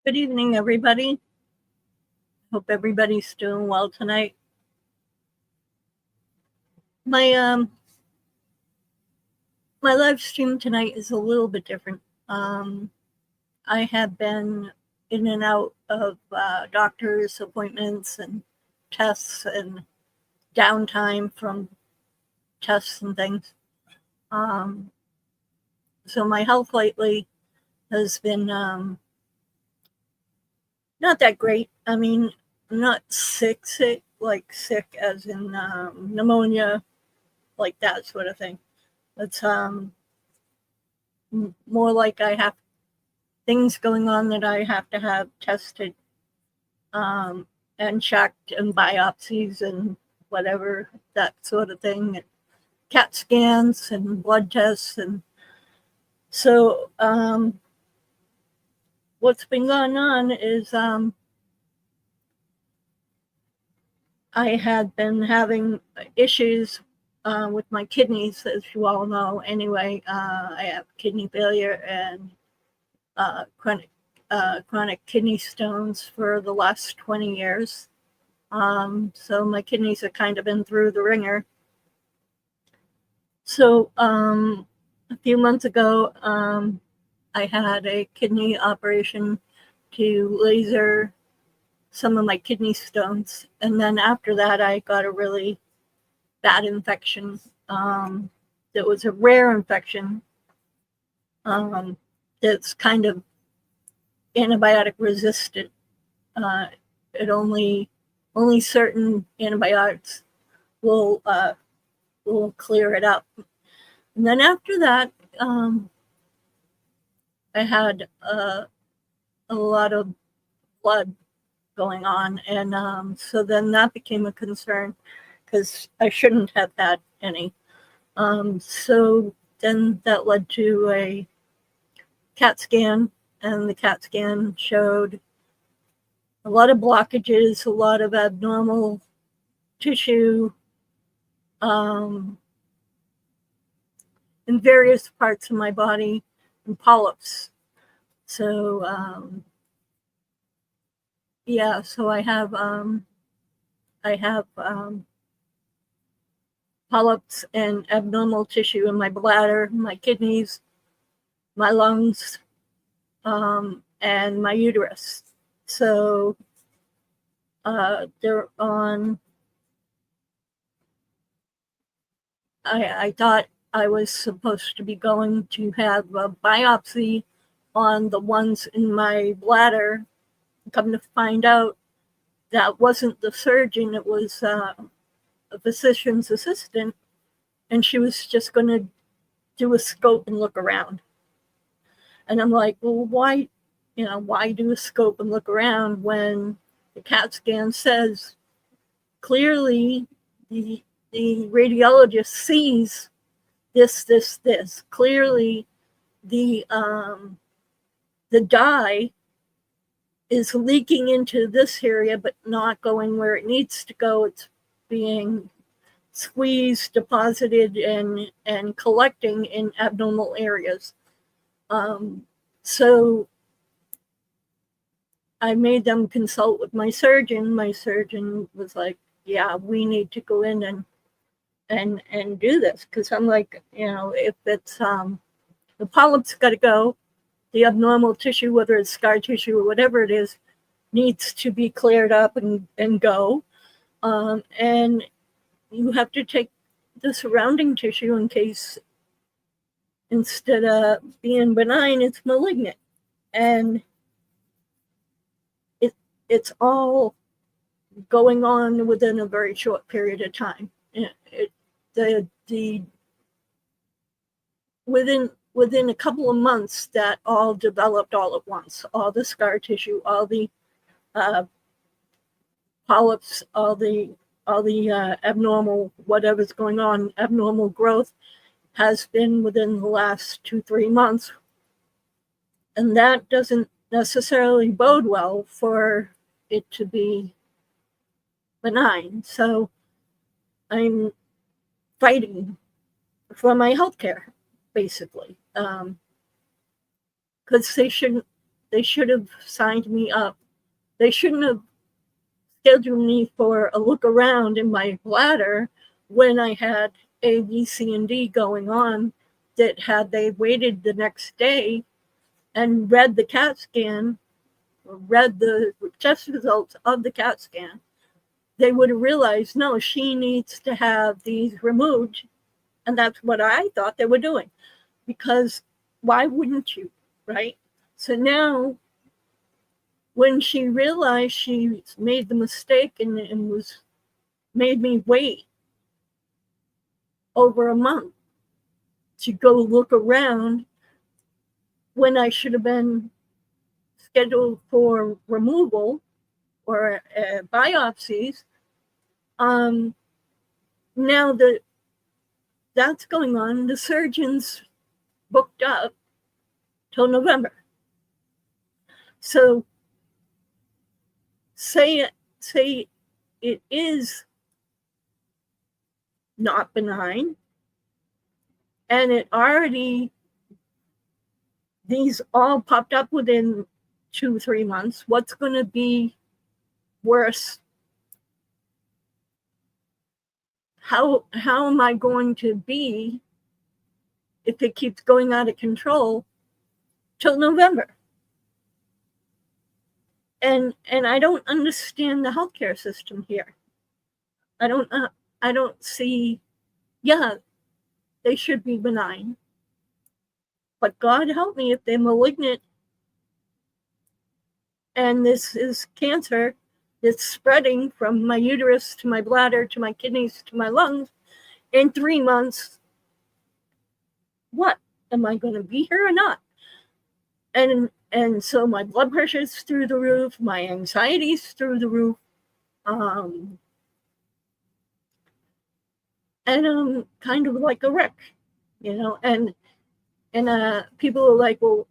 Good evening, everybody. Hope everybody's doing well tonight. My my live stream tonight is a little bit different. I have been in and out of doctor's appointments and tests and downtime from tests and things. So my health lately has been not that great. I mean, I'm not sick, sick as in pneumonia, like that sort of thing. It's more like I have things going on that I have to have tested and checked and biopsies and whatever, that sort of thing, and CAT scans and blood tests. And so what's been going on is I had been having issues with my kidneys, as you all know. Anyway, I have kidney failure and chronic kidney stones for the last 20 years. So my kidneys have kind of been through the ringer. So a few months ago, I had a kidney operation to laser some of my kidney stones. And then after that, I got a really bad infection. That was a rare infection that's kind of antibiotic resistant. It only certain antibiotics will clear it up. And then after that, I had a lot of blood going on, and so then that became a concern because I shouldn't have had any. So then that led to a CAT scan, and the CAT scan showed a lot of blockages, a lot of abnormal tissue in various parts of my body, and polyps. So so I have polyps and abnormal tissue in my bladder, my kidneys, my lungs, and my uterus. So they're on. I thought I was supposed to be going to have a biopsy on the ones in my bladder. Come to find out, that wasn't the surgeon, it was a physician's assistant, and she was just going to do a scope and look around. And I'm like, well, why do a scope and look around when the CAT scan says clearly the radiologist sees this. Clearly the dye is leaking into this area, but not going where it needs to go. It's being squeezed, deposited, and collecting in abnormal areas. So I made them consult with my surgeon. My surgeon was like, yeah, we need to go in and do this. Because I'm like, if it's the polyps got to go, the abnormal tissue, whether it's scar tissue or whatever it is, needs to be cleared up and go. And you have to take the surrounding tissue in case, instead of being benign, it's malignant. And it's all going on within a very short period of time. Within a couple of months, that all developed all at once. All the scar tissue, all the polyps, all the abnormal, whatever's going on, abnormal growth, has been within the last 2-3 months. And that doesn't necessarily bode well for it to be benign. So I'm fighting for my health care, basically. Because they should have signed me up. They shouldn't have scheduled me for a look around in my bladder when I had A, B, C, and D going on, that had they waited the next day and read the CAT scan, or read the test results of the CAT scan, they would have realized, no, she needs to have these removed. And that's what I thought they were doing, because why wouldn't you, right? So now, when she realized she made the mistake and was made me wait over a month to go look around when I should have been scheduled for removal or biopsies, now that that's going on, the surgeon's booked up till November. So say it is not benign, and it already, these all popped up within 2-3 months. What's going to be worse? How am I going to be if it keeps going out of control till November? And I don't understand the healthcare system here. I don't see. Yeah, they should be benign, but God help me if they're malignant, and this is cancer that's spreading from my uterus to my bladder to my kidneys to my lungs in 3 months. What, am I going to be here or not? And so my blood pressure's through the roof, my anxiety's through the roof, and I'm kind of like a wreck, and people are like, well,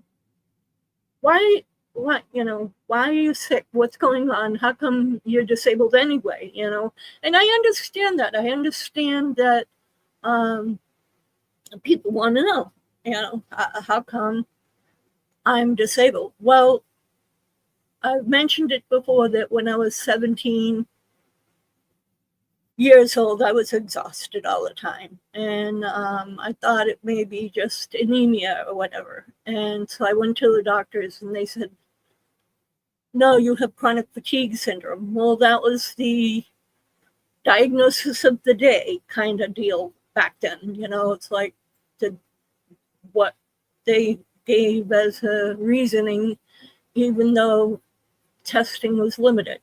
why, are you sick? What's going on? How come you're disabled anyway? And I understand that. I understand that people want to know, how come I'm disabled. Well, I've mentioned it before that when I was 17 years old, I was exhausted all the time. And I thought it may be just anemia or whatever. And so I went to the doctors and they said, no, you have chronic fatigue syndrome. Well, that was the diagnosis of the day kind of deal back then. It's like what they gave as a reasoning, even though testing was limited.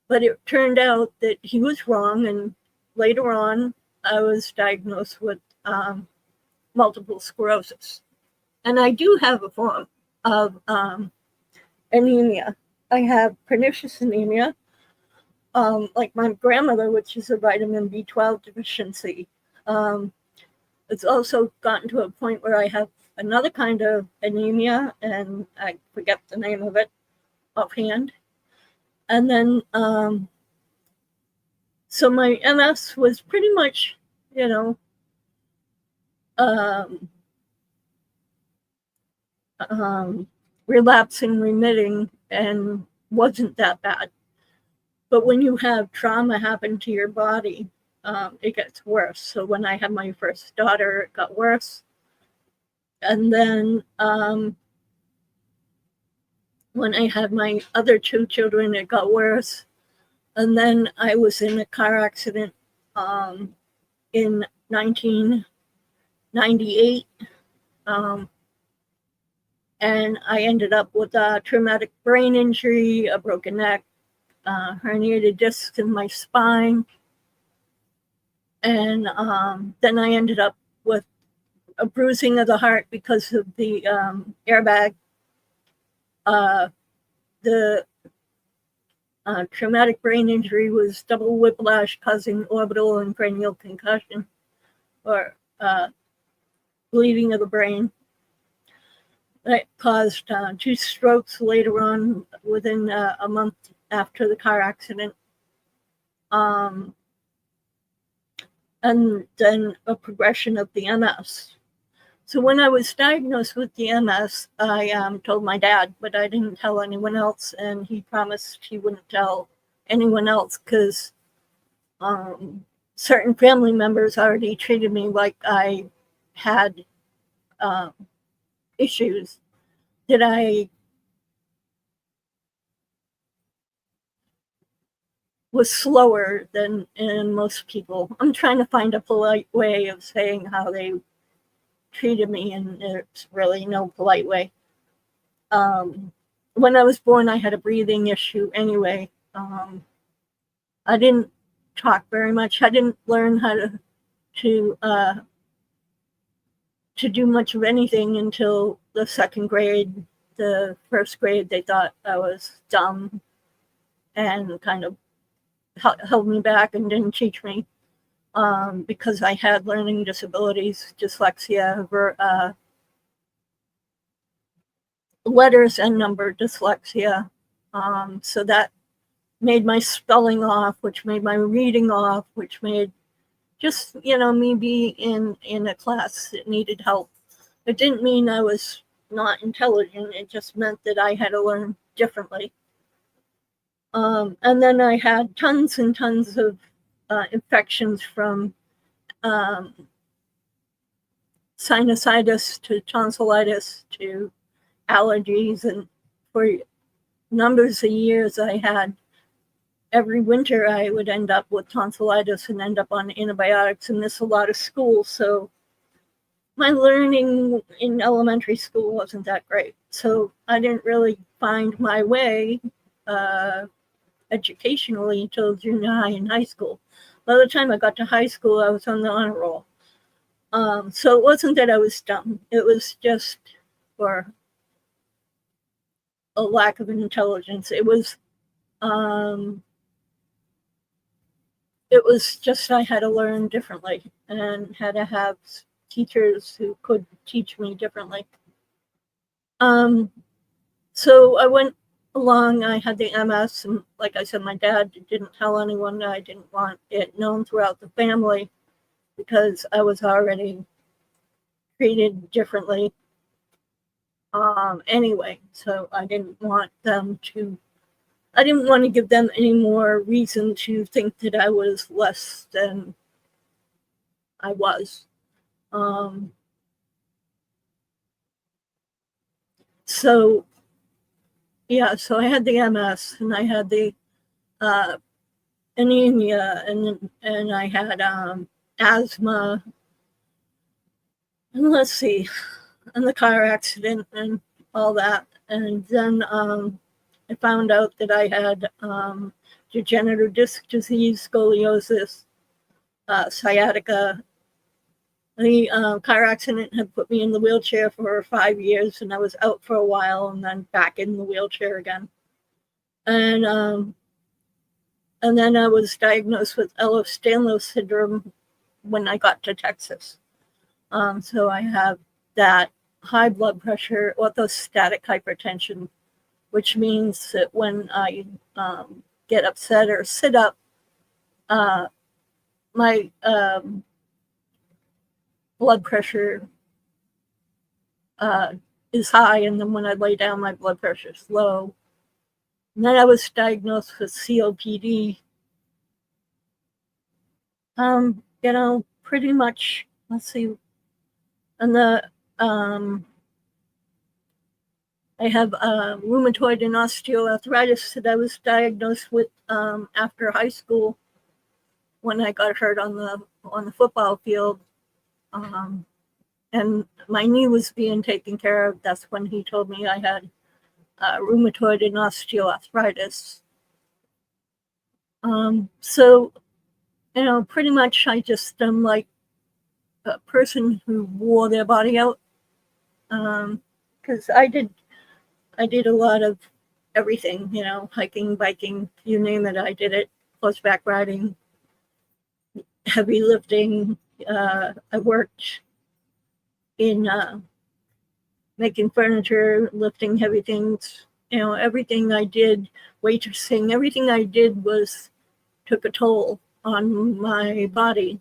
But it turned out that he was wrong, and later on, I was diagnosed with multiple sclerosis. And I do have a form of anemia. I have pernicious anemia, like my grandmother, which is a vitamin B12 deficiency. It's also gotten to a point where I have another kind of anemia, and I forget the name of it offhand. And then, so my MS was pretty much, relapsing, remitting, and wasn't that bad. But when you have trauma happen to your body, it gets worse. So when I had my first daughter, it got worse. And then when I had my other 2 children, it got worse. And then I was in a car accident in 1998. And I ended up with a traumatic brain injury, a broken neck, herniated discs in my spine. And then I ended up with a bruising of the heart because of the airbag. The traumatic brain injury was double whiplash causing orbital and cranial concussion, or bleeding of the brain. That caused 2 strokes later on within a month after the car accident. And then a progression of the MS. So when I was diagnosed with the MS, I told my dad, but I didn't tell anyone else, and he promised he wouldn't tell anyone else because certain family members already treated me like I had uh, issues that I was slower than in most people. I'm trying to find a polite way of saying how they treated me, and there's really no polite way. When I was born, I had a breathing issue anyway. I didn't talk very much. I didn't learn how to uh, to do much of anything until the second grade. The first grade, they thought I was dumb and kind of held me back and didn't teach me because I had learning disabilities, dyslexia, letters and number dyslexia. So that made my spelling off, which made my reading off, which made just, me be in a class that needed help. It didn't mean I was not intelligent. It just meant that I had to learn differently. And then I had tons and tons of infections from sinusitis to tonsillitis to allergies. And for numbers of years, I had every winter I would end up with tonsillitis and end up on antibiotics and miss a lot of school. So my learning in elementary school wasn't that great. So I didn't really find my way educationally until junior high and high school. By the time I got to high school, I was on the honor roll. So it wasn't that I was dumb. It was just for a lack of intelligence. It was just I had to learn differently and had to have teachers who could teach me differently. So I went along. I had the MS, and like I said, my dad didn't tell anyone. I didn't want it known throughout the family because I was already treated differently anyway. So I didn't want to give them any more reason to think that I was less than I was. So I had the MS, and I had the anemia, and I had asthma, and let's see, and the car accident and all that. And then I found out that I had degenerative disc disease, scoliosis, sciatica. The car accident had put me in the wheelchair for 5 years, and I was out for a while and then back in the wheelchair again. And then I was diagnosed with Ehlers-Danlos syndrome when I got to Texas. So I have that high blood pressure, orthostatic hypertension, which means that when I get upset or sit up, my blood pressure is high, and then when I lay down, my blood pressure is low. And then I was diagnosed with COPD. Pretty much, let's see, and I have rheumatoid and osteoarthritis that I was diagnosed with after high school when I got hurt on the football field. And my knee was being taken care of. That's when he told me I had rheumatoid and osteoarthritis. So, pretty much I just am like a person who wore their body out. Because I did a lot of everything, hiking, biking, you name it, I did it. Horseback riding, heavy lifting. I worked in making furniture, lifting heavy things. Everything I did, waitressing, everything I did took a toll on my body.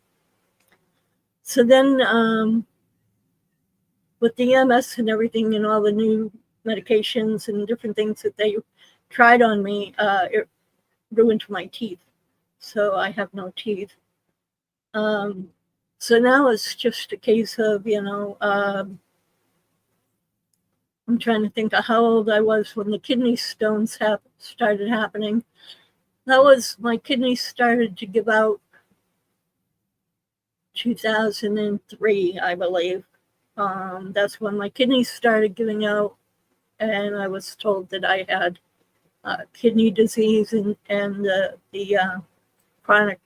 So then with the MS and everything and all the new medications and different things that they tried on me, it ruined my teeth. So I have no teeth. So now it's just a case of, I'm trying to think of how old I was when the kidney stones started happening. My kidneys started to give out 2003, I believe. That's when my kidneys started giving out, and I was told that I had kidney disease and the chronic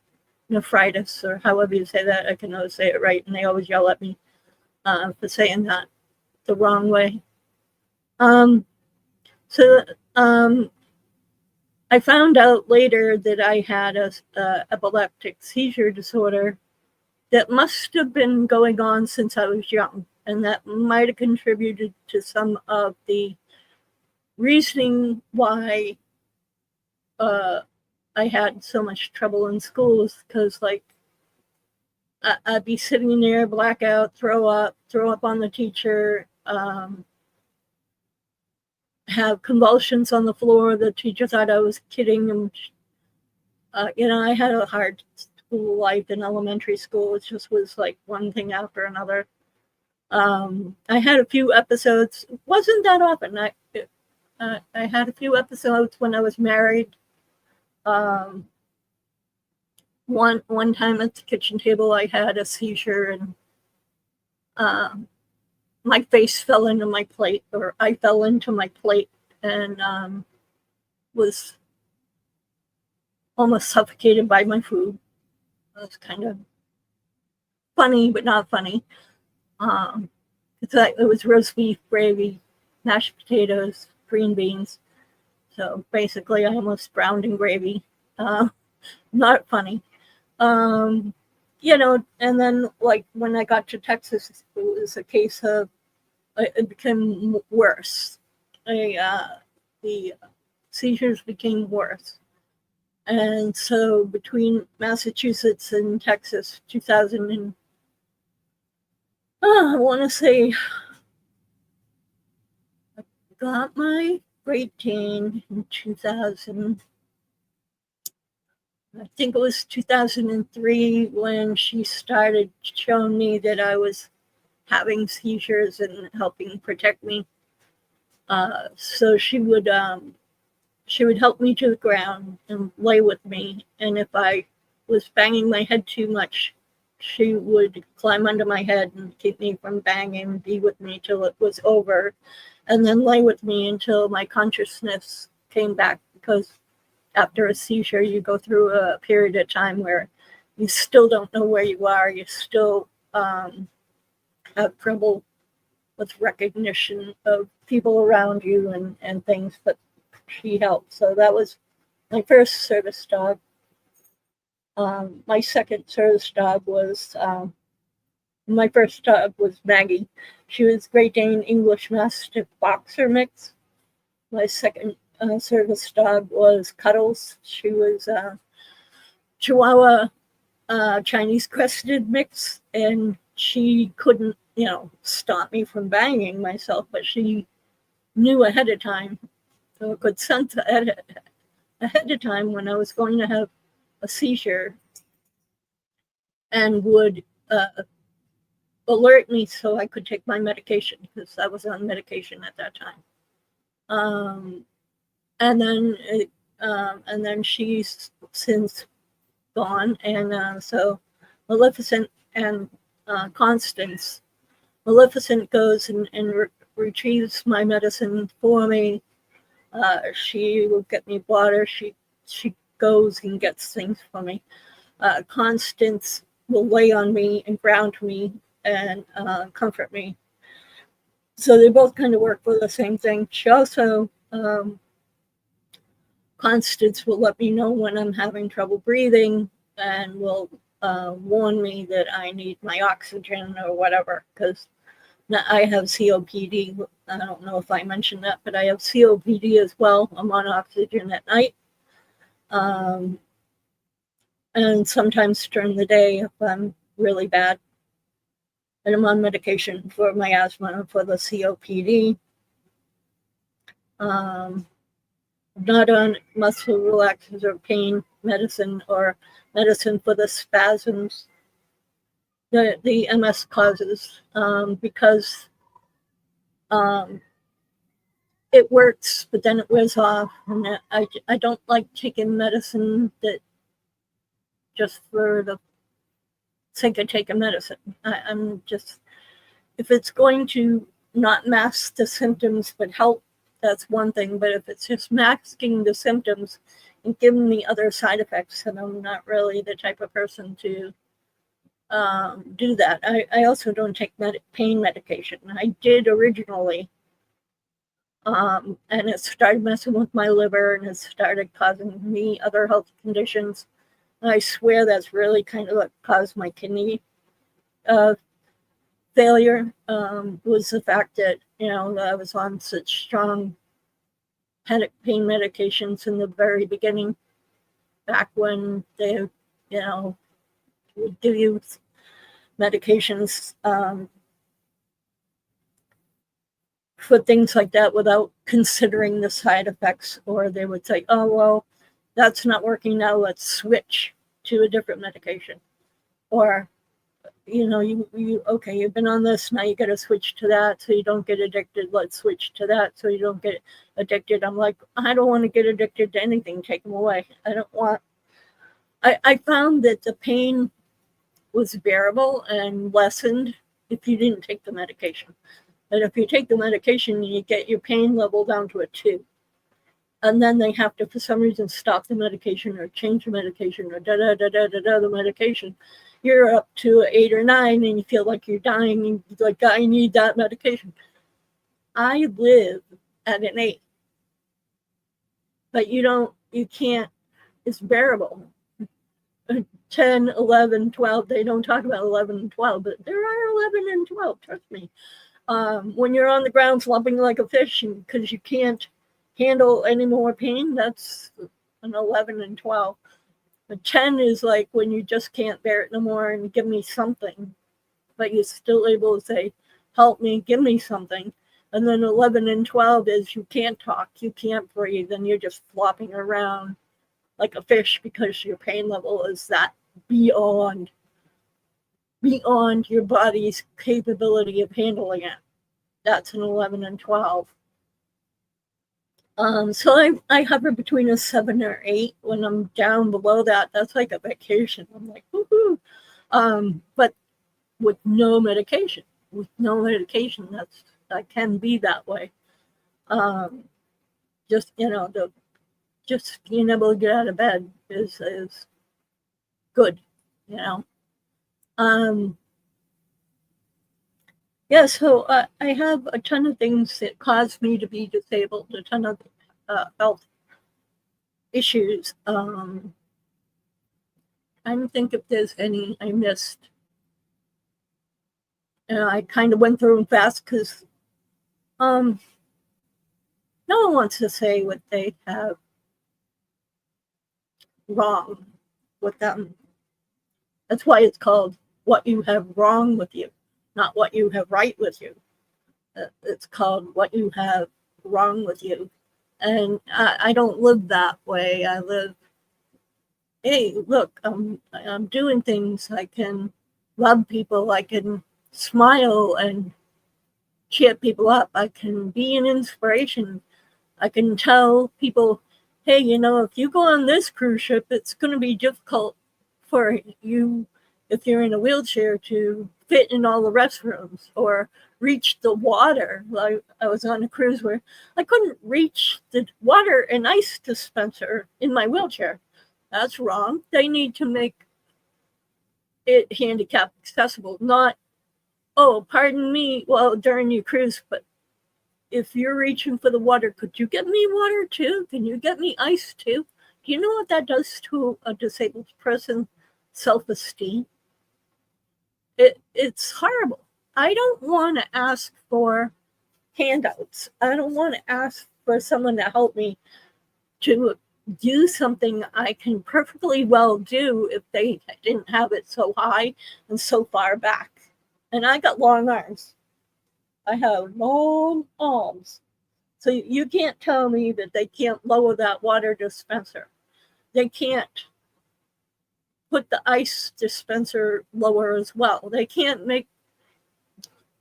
nephritis, or however you say that. I can never say it right, and they always yell at me for saying that the wrong way. So I found out later that I had a epileptic seizure disorder that must have been going on since I was young, and that might have contributed to some of the reasoning why I had so much trouble in schools, because I'd be sitting there, blackout, throw up on the teacher, have convulsions on the floor. The teacher thought I was kidding, and I had a hard school life in elementary school. It just was like one thing after another. I had a few episodes. It wasn't that often. I had a few episodes when I was married. One time at the kitchen table, I had a seizure, and my face fell into my plate, or I fell into my plate, and was almost suffocated by my food. It was kind of funny, but not funny. It was roast beef, gravy, mashed potatoes, green beans. So basically, I almost drowned in gravy. Not funny. And then when I got to Texas, it was a case of it became worse. The seizures became worse. And so between Massachusetts and Texas, I want to say I got my Great Dane in 2000. I think it was 2003 when she started showing me that I was having seizures and helping protect me. So she would help me to the ground and lay with me. And if I was banging my head too much, she would climb under my head and keep me from banging, be with me till it was over, and then lay with me until my consciousness came back, because after a seizure, you go through a period of time where you still don't know where you are. You still have trouble with recognition of people around you and things, but she helped. So that was my first service dog. My second service dog was, my first dog was Maggie. She was Great Dane English Mastiff Boxer mix. My second service dog was Cuddles. She was Chihuahua Chinese crested mix, and she couldn't, stop me from banging myself, but she knew ahead of time, so could sense ahead of time when I was going to have a seizure, and would alert me so I could take my medication, because I was on medication at that time. And then she's since gone, and so Maleficent and Constance. Maleficent goes and retrieves my medicine for me. She will get me water. She goes and gets things for me. Constance will lay on me and ground me and comfort me. So they both kind of work for the same thing. She also, Constance will let me know when I'm having trouble breathing, and will warn me that I need my oxygen or whatever, because I have COPD. I don't know if I mentioned that, but I have COPD as well. I'm on oxygen at night. And sometimes during the day if I'm really bad. And I'm on medication for my asthma, for the COPD. Not on muscle relaxers or pain medicine or medicine for the spasms that the MS causes, because it works, but then it wears off. And I don't like taking medicine that just for the sake of taking medicine. I'm just, if it's going to not mask the symptoms but help, that's one thing. But if it's just masking the symptoms and giving me other side effects, then I'm not really the type of person to do that. I also don't take pain medication. I did originally, and it started messing with my liver, and it started causing me other health conditions. And I swear that's really kind of what caused my kidney failure, was the fact that, that I was on such strong pain medications in the very beginning, back when they, would give you medications for things like that without considering the side effects, or they would say, oh, well, that's not working now, let's switch to a different medication. Or, okay, you've been on this, now you got to switch to that so you don't get addicted. Let's switch to that so you don't get addicted. I'm like, I don't want to get addicted to anything. Take them away. I found that the pain was bearable and lessened if you didn't take the medication. But if you take the medication, you get your pain level down to a 2. And then they have to, for some reason, stop the medication or change the medication or the medication. You're up to 8 or 9 and you feel like you're dying and you're like, I need that medication. I live at an 8. But you can't, it's bearable. 10, 11, 12, they don't talk about 11 and 12, but there are 11 and 12, trust me. When you're on the ground flopping like a fish because you can't handle any more pain, that's an 11 and 12. But 10 is like when you just can't bear it no more and give me something, but you're still able to say, help me, give me something. And then 11 and 12 is you can't talk, you can't breathe, and you're just flopping around like a fish because your pain level is that beyond your body's capability of handling it. That's an 11 and 12. So I hover between a 7 or 8. When I'm down below that, that's like a vacation. I'm like, woohoo. But with no medication, that can be that way. Just being able to get out of bed is good, Yeah, so I have a ton of things that caused me to be disabled, a ton of health issues. I don't think if there's any I missed. I kind of went through them fast because no one wants to say what they have wrong with them. That's why it's called What You Have Wrong With You, not What You Have Right With You. It's called What You Have Wrong With You. And I don't live that way. I live, hey, look, I'm doing things. I can love people. I can smile and cheer people up. I can be an inspiration. I can tell people, hey, if you go on this cruise ship, it's going to be difficult for you, if you're in a wheelchair, to fit in all the restrooms or reach the water. Like I was on a cruise where I couldn't reach the water and ice dispenser in my wheelchair. That's wrong. They need to make it handicap accessible, not, oh, pardon me, well, during your cruise, but if you're reaching for the water, could you get me water too? Can you get me ice too? Do you know what that does to a disabled person's self-esteem? It's horrible. I don't want to ask for handouts. I don't want to ask for someone to help me to do something I can perfectly well do if they didn't have it so high and so far back. And I got long arms. I have long arms. So you can't tell me that they can't lower that water dispenser. They can't put the ice dispenser lower as well. They can't make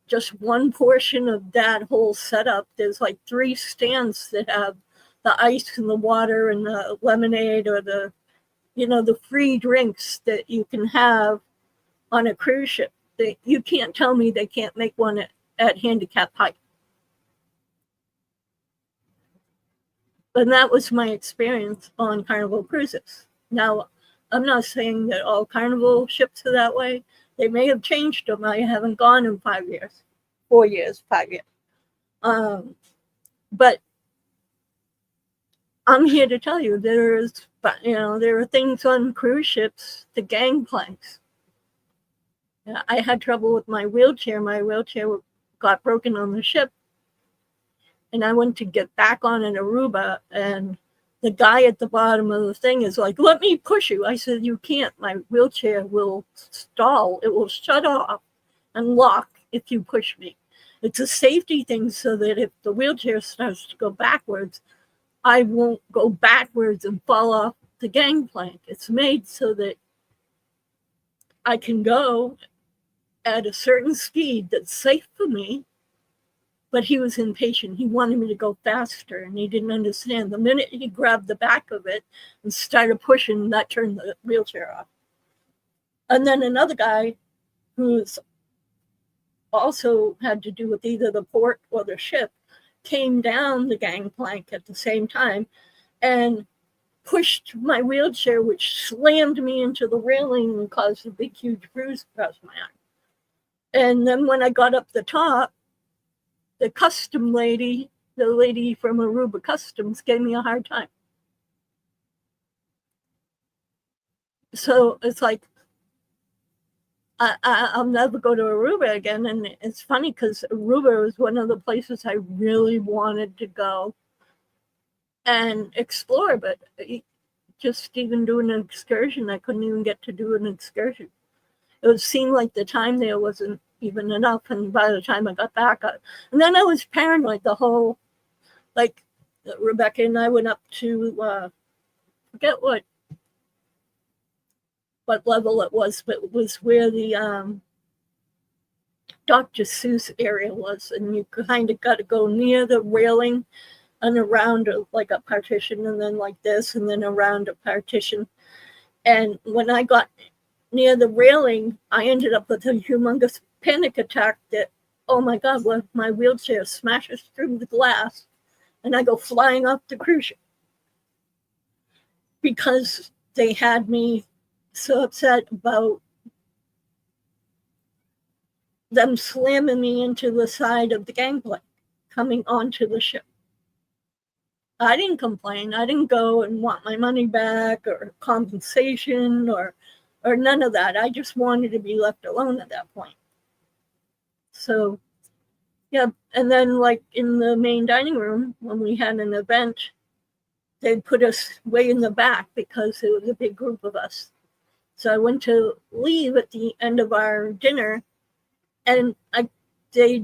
just one portion of that whole setup. There's like 3 stands that have the ice and the water and the lemonade or the, the free drinks that you can have on a cruise ship. You can't tell me they can't make one at Handicap Heights. And that was my experience on Carnival cruises. Now, I'm not saying that all Carnival ships are that way. They may have changed them. I haven't gone in 5 years, 4 years, 5 years. But I'm here to tell you there are things on cruise ships, the gangplanks. I had trouble with my wheelchair. My wheelchair got broken on the ship. And I went to get back on an Aruba, and the guy at the bottom of the thing is like, let me push you. I said, you can't. My wheelchair will stall. It will shut off and lock if you push me. It's a safety thing so that if the wheelchair starts to go backwards, I won't go backwards and fall off the gangplank. It's made so that I can go at a certain speed that's safe for me. But he was impatient. He wanted me to go faster, and he didn't understand. The minute he grabbed the back of it and started pushing, that turned the wheelchair off. And then another guy who's also had to do with either the port or the ship came down the gangplank at the same time and pushed my wheelchair, which slammed me into the railing and caused a big, huge bruise across my arm. And then when I got up the top, the custom lady, the lady from Aruba Customs, gave me a hard time. So it's like, I'll never go to Aruba again. And it's funny because Aruba was one of the places I really wanted to go and explore. But just even doing an excursion, I couldn't even get to do an excursion. It would seem like the time there wasn't even enough, and by the time I got back, and then I was paranoid the whole, like, Rebecca and I went up to forget what level it was, but it was where the Dr. Seuss area was, and you kind of got to go near the railing and around like a partition, and then like this, and then around a partition. And when I got near the railing, I ended up with a humongous panic attack that, oh my God, what if my wheelchair smashes through the glass and I go flying off the cruise ship? Because they had me so upset about them slamming me into the side of the gangplank coming onto the ship. I didn't complain. I didn't go and want my money back or compensation or none of that. I just wanted to be left alone at that point. So, yeah. And then, like, in the main dining room, when we had an event, they'd put us way in the back because it was a big group of us. So I went to leave at the end of our dinner, and they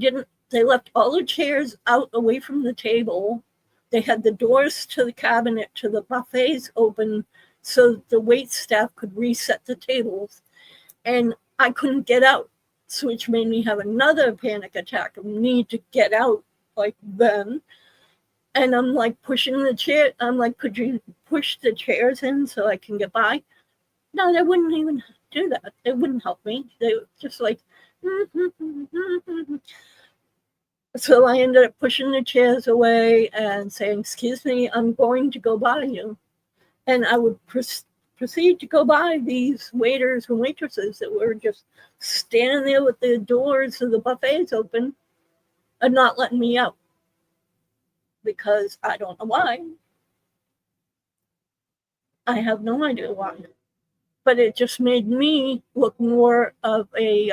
left all the chairs out away from the table. They had the doors to the cabinet, to the buffets open, so the wait staff could reset the tables. And I couldn't get out, which made me have another panic attack of need to get out like then. And I'm like pushing the chair. I'm like, could you push the chairs in so I can get by? No, they wouldn't even do that. They wouldn't help me. They were just like, So I ended up pushing the chairs away and saying, excuse me, I'm going to go by you. And I would proceed to go by these waiters and waitresses that were just standing there with the doors of the buffets open and not letting me out. Because I don't know why. I have no idea why. But it just made me look more of a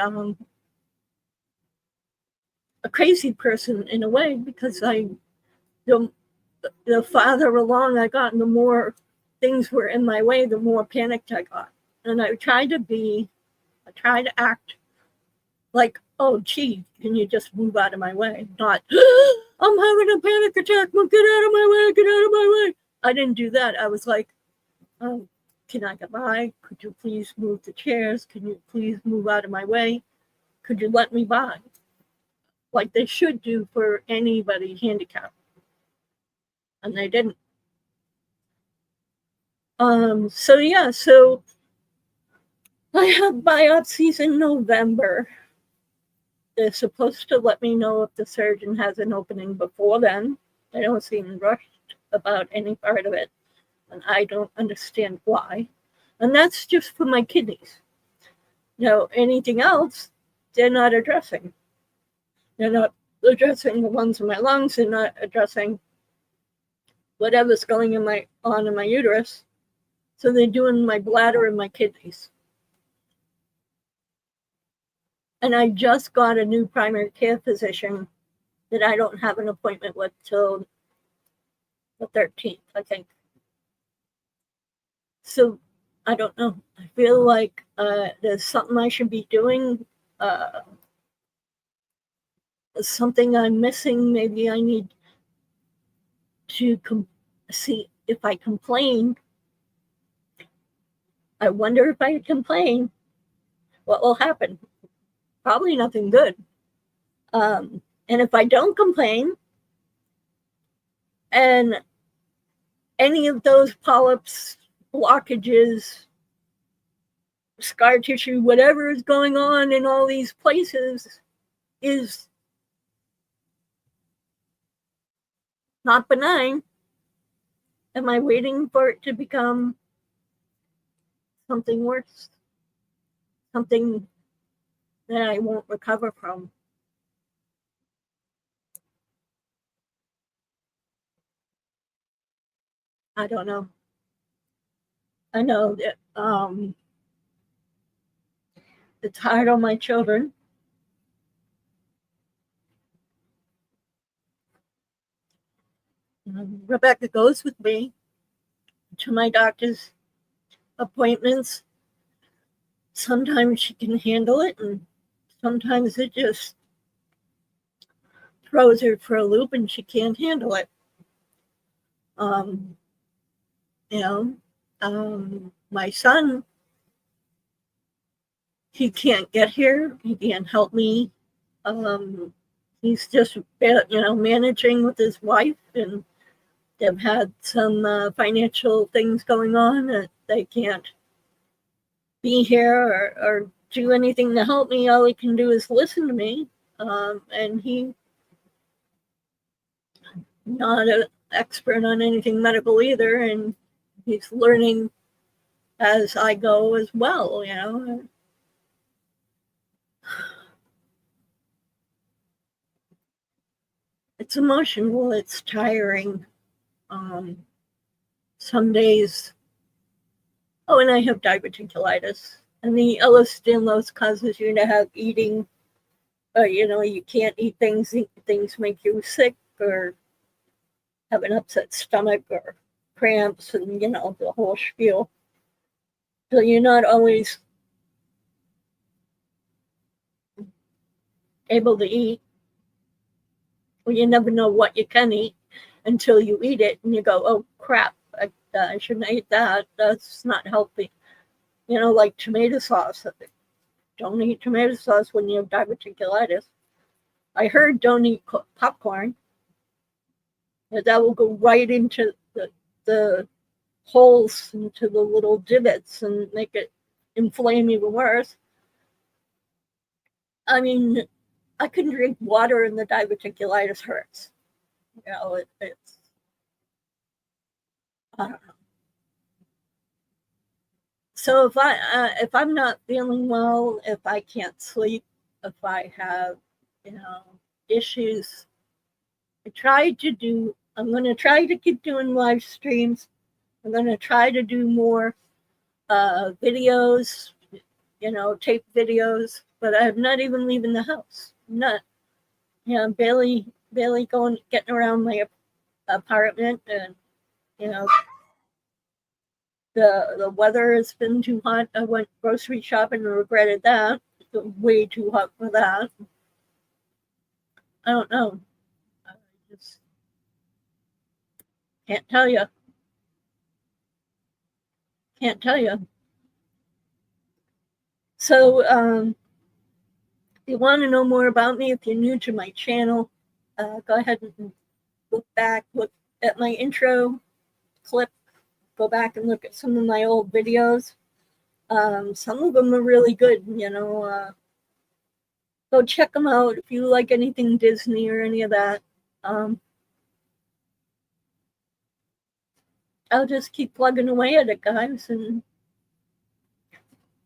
crazy person in a way, because the farther along I got and the more things were in my way, the more panicked I got. And I tried to act like, oh, gee, can you just move out of my way? Not, I'm having a panic attack. Well, get out of my way. Get out of my way. I didn't do that. I was like, oh, can I get by? Could you please move the chairs? Can you please move out of my way? Could you let me by? Like they should do for anybody handicapped. And they didn't. So I have biopsies in November. They're supposed to let me know if the surgeon has an opening before then. They don't seem rushed about any part of it, and I don't understand why. And that's just for my kidneys. Anything else, they're not addressing. They're not addressing the ones in my lungs. They're not addressing whatever's going on in my uterus. So they're doing my bladder and my kidneys. And I just got a new primary care physician that I don't have an appointment with till the 13th, I think. So I don't know. I feel like there's something I should be doing. Something I'm missing. Maybe I need to see if I complain. I wonder if I complain, what will happen? Probably nothing good. And if I don't complain, and any of those polyps, blockages, scar tissue, whatever is going on in all these places is not benign, am I waiting for it to become something worse? Something that I won't recover from? I don't know. I know that it's hard on my children. Rebecca goes with me to my doctor's appointments. Sometimes she can handle it, and sometimes it just throws her for a loop and she can't handle it. My son, he can't get here. He can't help me. He's just, managing with his wife, and they've had some financial things going on that they can't be here or do anything to help me. All he can do is listen to me. And he's not an expert on anything medical either, and he's learning as I go as well, It's emotional, it's tiring. Some days, and I have diverticulitis, and the Ehlers-Danlos causes you to have eating, you can't eat things make you sick, or have an upset stomach, or cramps, and the whole spiel. So you're not always able to eat. Well, you never know what you can eat until you eat it, and you go, oh crap, I shouldn't eat that. That's not healthy. Like tomato sauce. Don't eat tomato sauce when you have diverticulitis. I heard don't eat popcorn. That will go right into the holes, into the little divots, and make it inflame even worse. I mean, I can drink water and the diverticulitis hurts. It's, I don't know. So if I'm not feeling well, if I can't sleep, if I have, issues, I'm going to try to keep doing live streams. I'm going to try to do more videos, tape videos, but I'm not even leaving the house. I'm not, barely getting around my apartment, and, the weather has been too hot. I went grocery shopping and regretted that. Way too hot for that. I don't know. I just can't tell you. Can't tell you. So, if you want to know more about me, if you're new to my channel, go ahead and look at my intro clip, go back and look at some of my old videos. Some of them are really good, go check them out if you like anything Disney or any of that. I'll just keep plugging away at it, guys, and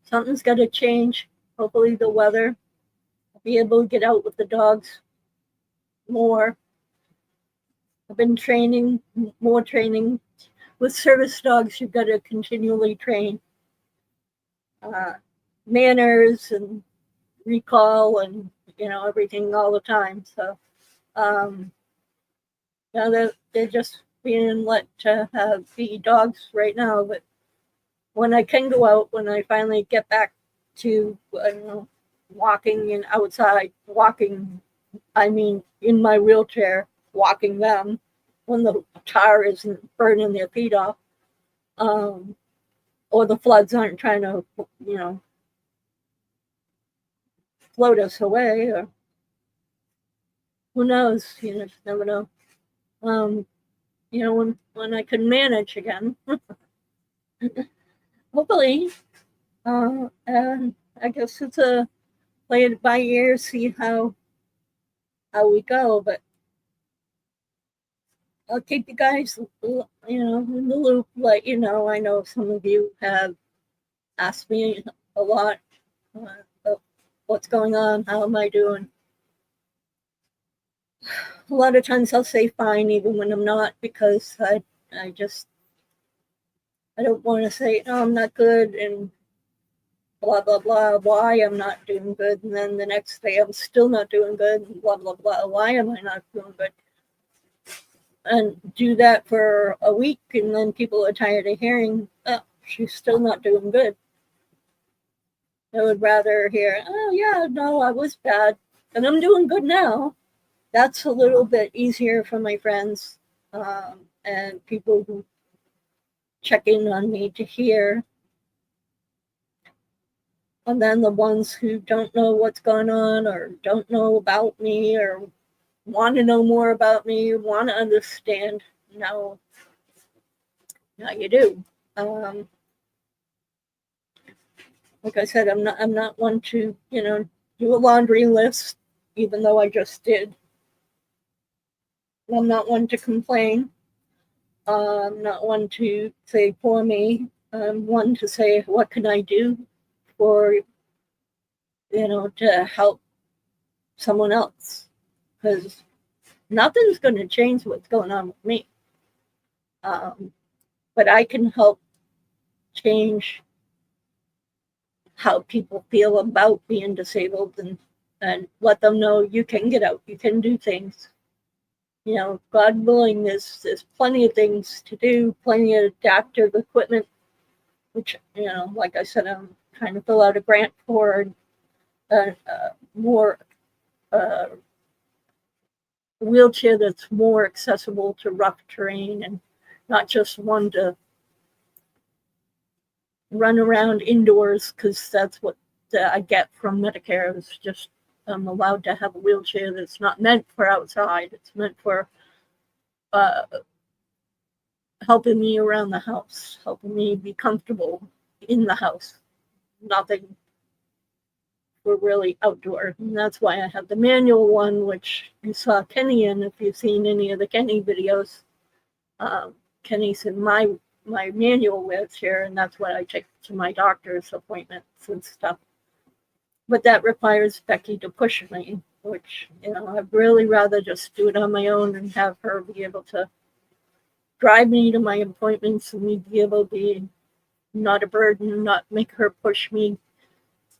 something's got to change. Hopefully the weather. I'll be able to get out with the dogs more. I've been training, more training. With service dogs, you've got to continually train manners and recall and, everything all the time. So, they're just being let to be dogs right now. But when I can go out, when I finally get back to, walking and outside, I mean, in my wheelchair, walking them when the tar isn't burning their feet off, or the floods aren't trying to, float us away, or who knows? You just never know. When I can manage again, hopefully, and I guess it's a play it by ear, see how we go, but I'll keep you guys, in the loop. Let you know. I know some of you have asked me a lot of what's going on, how am I doing. A lot of times I'll say fine even when I'm not, because I don't want to say, oh, I'm not good and blah, blah, blah, why I'm not doing good. And then the next day I'm still not doing good and blah, blah, blah, why am I not doing good? And do that for a week, and then people are tired of hearing, oh, she's still not doing good. I would rather hear, oh, yeah, no, I was bad, and I'm doing good now. That's a little bit easier for my friends and people who check in on me to hear. And then the ones who don't know what's going on or don't know about me or want to know more about me, want to understand, now you do. Like I said, I'm not one to, do a laundry list, even though I just did. I'm not one to complain. I'm not one to say, poor me. I'm one to say, what can I do for, to help someone else? Because nothing's going to change what's going on with me. But I can help change how people feel about being disabled, and let them know you can get out, you can do things. God willing, there's plenty of things to do, plenty of adaptive equipment, which, like I said, I'm trying to fill out a grant for more wheelchair that's more accessible to rough terrain, and not just one to run around indoors, because that's what I get from Medicare. It's just I'm allowed to have a wheelchair that's not meant for outside. It's meant for helping me around the house, helping me be comfortable in the house. Nothing for really outdoor. And that's why I have the manual one, which you saw Kenny in. If you've seen any of the Kenny videos, Kenny's in my manual wheelchair, and that's what I take to my doctor's appointments and stuff. But that requires Becky to push me, which, I'd really rather just do it on my own and have her be able to drive me to my appointments, and me be able to be not a burden, not make her push me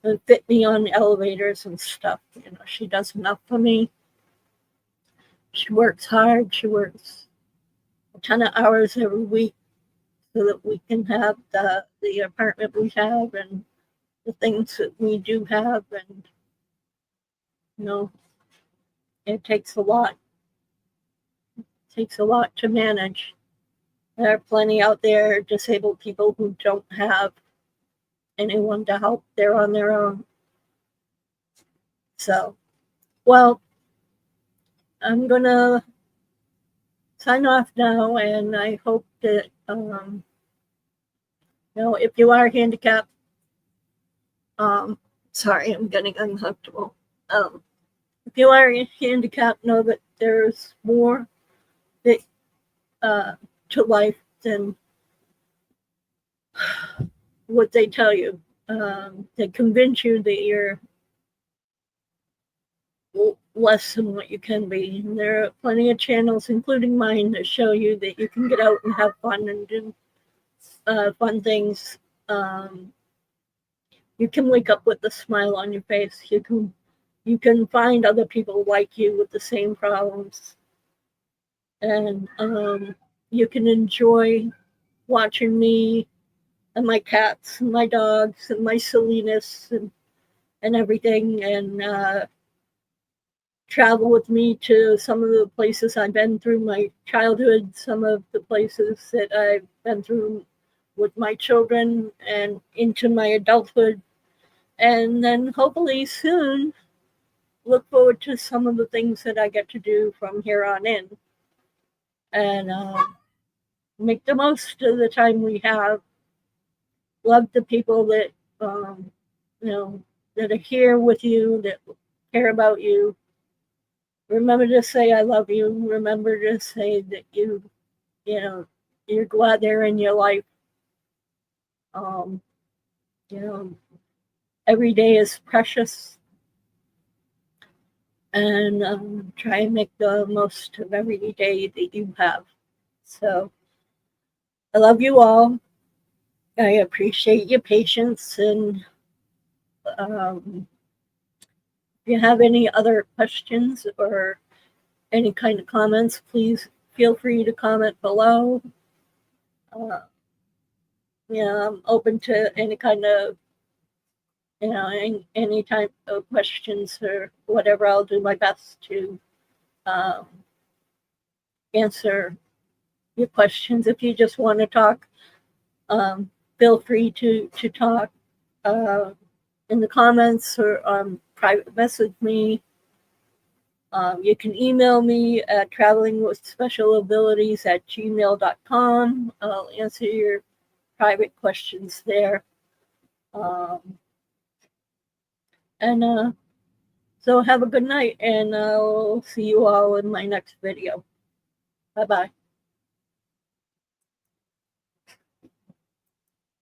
and fit me on elevators and stuff. She does enough for me. She works hard. She works a ton of hours every week so that we can have the apartment we have and the things that we do have. And, it takes a lot. It takes a lot to manage. There are plenty out there, disabled people who don't have anyone to help. They're on their own. So, well, I'm gonna sign off now, and I hope that, if you are handicapped, sorry, I'm getting uncomfortable. If you are handicapped, know that there's more that, to life than what they tell you. They convince you that you're less than what you can be. And there are plenty of channels, including mine, that show you that you can get out and have fun and do fun things. You can wake up with a smile on your face. You can find other people like you with the same problems, and you can enjoy watching me and my cats and my dogs and my silliness and everything, and travel with me to some of the places I've been through my childhood, some of the places that I've been through with my children and into my adulthood. And then hopefully soon look forward to some of the things that I get to do from here on in. And make the most of the time we have. Love the people that, that are here with you, that care about you. Remember to say I love you. Remember to say that you're glad they're in your life. Um, every day is precious, and try and make the most of every day that you have. So I love you all. I appreciate your patience, and if you have any other questions or any kind of comments, please feel free to comment below. I'm open to any kind of, any type of questions or whatever. I'll do my best to answer your questions. If you just want to talk, feel free to talk in the comments or private message me. You can email me at travelingwithspecialabilities@gmail.com. I'll answer your private questions there. So have a good night, and I'll see you all in my next video. Bye-bye.